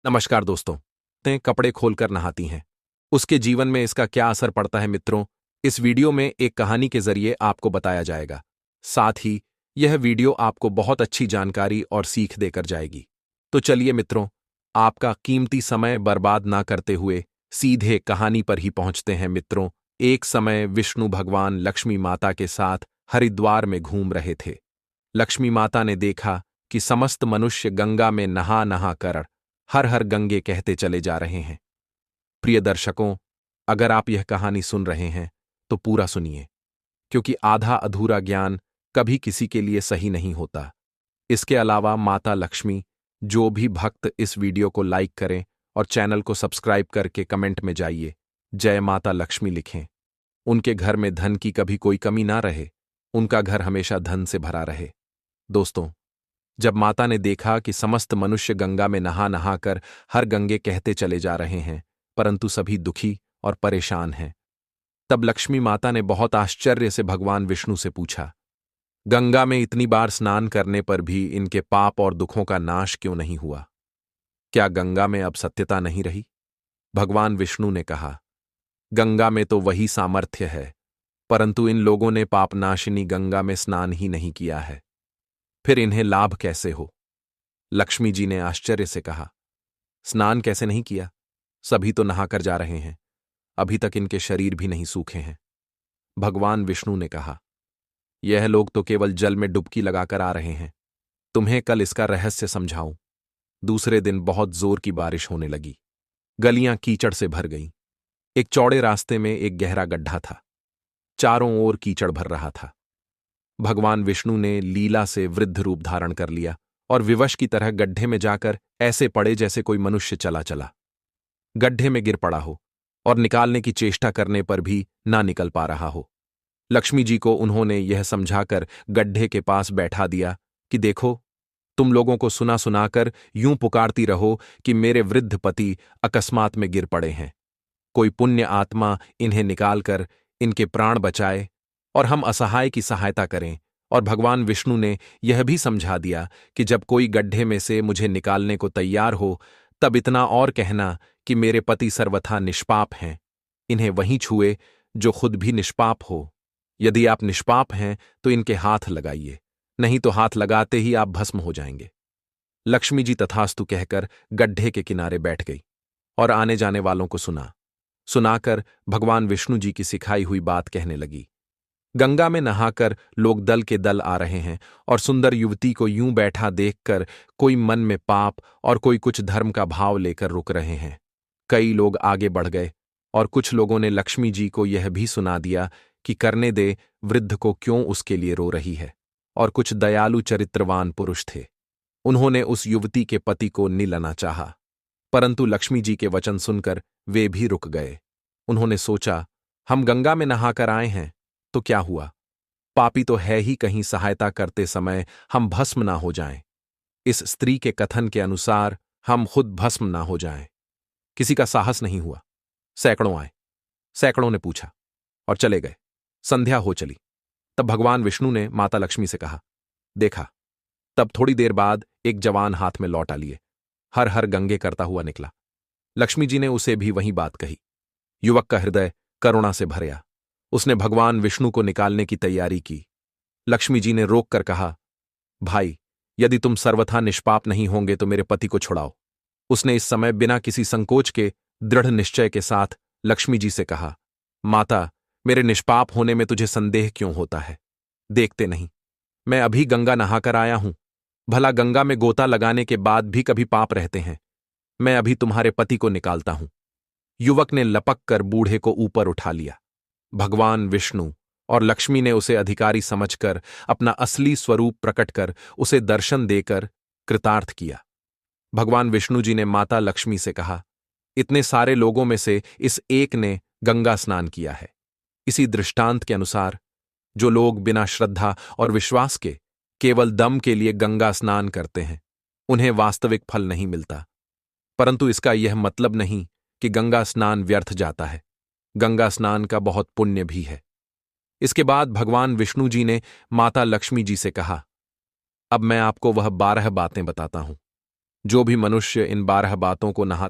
नमस्कार दोस्तों। कपड़े खोलकर नहाती हैं, उसके जीवन में इसका क्या असर पड़ता है मित्रों? इस वीडियो में एक कहानी के जरिए आपको बताया जाएगा। साथ ही यह वीडियो आपको बहुत अच्छी जानकारी और सीख देकर जाएगी। तो चलिए मित्रों, आपका कीमती समय बर्बाद ना करते हुए सीधे कहानी पर ही पहुंचते हैं मित्रों। एक समय विष्णु भगवान लक्ष्मी माता के साथ हरिद्वार में घूम रहे थे। लक्ष्मी माता ने देखा कि समस्त मनुष्य गंगा में नहा नहा कर हर हर गंगे कहते चले जा रहे हैं। प्रिय दर्शकों, अगर आप यह कहानी सुन रहे हैं तो पूरा सुनिए, क्योंकि आधा अधूरा ज्ञान कभी किसी के लिए सही नहीं होता। इसके अलावा माता लक्ष्मी, जो भी भक्त इस वीडियो को लाइक करें और चैनल को सब्सक्राइब करके कमेंट में जाइए जय माता लक्ष्मी लिखें। उनके घर में धन की कभी कोई कमी ना रहे, उनका घर हमेशा धन से भरा रहे। दोस्तों, जब माता ने देखा कि समस्त मनुष्य गंगा में नहा नहाकर हर गंगे कहते चले जा रहे हैं, परंतु सभी दुखी और परेशान हैं, तब लक्ष्मी माता ने बहुत आश्चर्य से भगवान विष्णु से पूछा, गंगा में इतनी बार स्नान करने पर भी इनके पाप और दुखों का नाश क्यों नहीं हुआ? क्या गंगा में अब सत्यता नहीं रही? भगवान विष्णु ने कहा, गंगा में तो वही सामर्थ्य है, परंतु इन लोगों ने पापनाशिनी गंगा में स्नान ही नहीं किया है, फिर इन्हें लाभ कैसे हो? लक्ष्मी जी ने आश्चर्य से कहा, स्नान कैसे नहीं किया? सभी तो नहाकर जा रहे हैं, अभी तक इनके शरीर भी नहीं सूखे हैं। भगवान विष्णु ने कहा, यह लोग तो केवल जल में डुबकी लगाकर आ रहे हैं, तुम्हें कल इसका रहस्य समझाऊं। दूसरे दिन बहुत जोर की बारिश होने लगी, गलियां कीचड़ से भर गईं। एक चौड़े रास्ते में एक गहरा गड्ढा था, चारों ओर कीचड़ भर रहा था। भगवान विष्णु ने लीला से वृद्ध रूप धारण कर लिया और विवश की तरह गड्ढे में जाकर ऐसे पड़े जैसे कोई मनुष्य चला चला गड्ढे में गिर पड़ा हो और निकालने की चेष्टा करने पर भी ना निकल पा रहा हो। लक्ष्मी जी को उन्होंने यह समझाकर गड्ढे के पास बैठा दिया कि देखो, तुम लोगों को सुना सुनाकर यूं पुकारती रहो कि मेरे वृद्ध पति अकस्मात में गिर पड़े हैं, कोई पुण्य आत्मा इन्हें निकालकर इनके प्राण बचाए और हम असहाय की सहायता करें। और भगवान विष्णु ने यह भी समझा दिया कि जब कोई गड्ढे में से मुझे निकालने को तैयार हो, तब इतना और कहना कि मेरे पति सर्वथा निष्पाप हैं, इन्हें वहीं छुए जो खुद भी निष्पाप हो। यदि आप निष्पाप हैं तो इनके हाथ लगाइए, नहीं तो हाथ लगाते ही आप भस्म हो जाएंगे। लक्ष्मी जी तथास्तु कहकर गड्ढे के किनारे बैठ गई और आने जाने वालों को सुनाकर भगवान विष्णु जी की सिखाई हुई बात कहने लगी। गंगा में नहाकर लोग दल के दल आ रहे हैं और सुंदर युवती को यूं बैठा देखकर कोई मन में पाप और कोई कुछ धर्म का भाव लेकर रुक रहे हैं। कई लोग आगे बढ़ गए और कुछ लोगों ने लक्ष्मी जी को यह भी सुना दिया कि करने दे, वृद्ध को क्यों उसके लिए रो रही है। और कुछ दयालु चरित्रवान पुरुष थे, उन्होंने उस युवती के पति को निलना चाहा, परंतु लक्ष्मी जी के वचन सुनकर वे भी रुक गए। उन्होंने सोचा, हम गंगा में नहाकर आए हैं तो क्या हुआ, पापी तो है ही, कहीं सहायता करते समय हम भस्म ना हो जाएं। इस स्त्री के कथन के अनुसार हम खुद भस्म ना हो जाएं। किसी का साहस नहीं हुआ। सैकड़ों आए, सैकड़ों ने पूछा और चले गए। संध्या हो चली, तब भगवान विष्णु ने माता लक्ष्मी से कहा, देखा। तब थोड़ी देर बाद एक जवान हाथ में लौटा लिए हर हर गंगे करता हुआ निकला। लक्ष्मी जी ने उसे भी वही बात कही। युवक का हृदय करुणा से भरया, उसने भगवान विष्णु को निकालने की तैयारी की। लक्ष्मी जी ने रोक कर कहा, भाई, यदि तुम सर्वथा निष्पाप नहीं होंगे तो मेरे पति को छुड़ाओ। उसने इस समय बिना किसी संकोच के दृढ़ निश्चय के साथ लक्ष्मी जी से कहा, माता, मेरे निष्पाप होने में तुझे संदेह क्यों होता है? देखते नहीं, मैं अभी गंगा नहाकर आया हूं। भला गंगा में गोता लगाने के बाद भी कभी पाप रहते हैं? मैं अभी तुम्हारे पति को निकालता हूं। युवक ने लपक कर बूढ़े को ऊपर उठा लिया। भगवान विष्णु और लक्ष्मी ने उसे अधिकारी समझकर अपना असली स्वरूप प्रकट कर उसे दर्शन देकर कृतार्थ किया। भगवान विष्णु जी ने माता लक्ष्मी से कहा, इतने सारे लोगों में से इस एक ने गंगा स्नान किया है। इसी दृष्टांत के अनुसार जो लोग बिना श्रद्धा और विश्वास के केवल दम के लिए गंगा स्नान करते हैं, उन्हें वास्तविक फल नहीं मिलता। परंतु इसका यह मतलब नहीं कि गंगा स्नान व्यर्थ जाता है। गंगा स्नान का बहुत पुण्य भी है। इसके बाद भगवान विष्णु जी ने माता लक्ष्मी जी से कहा, अब मैं आपको वह 12 बातें बताता हूं। जो भी मनुष्य इन 12 बातों को नहा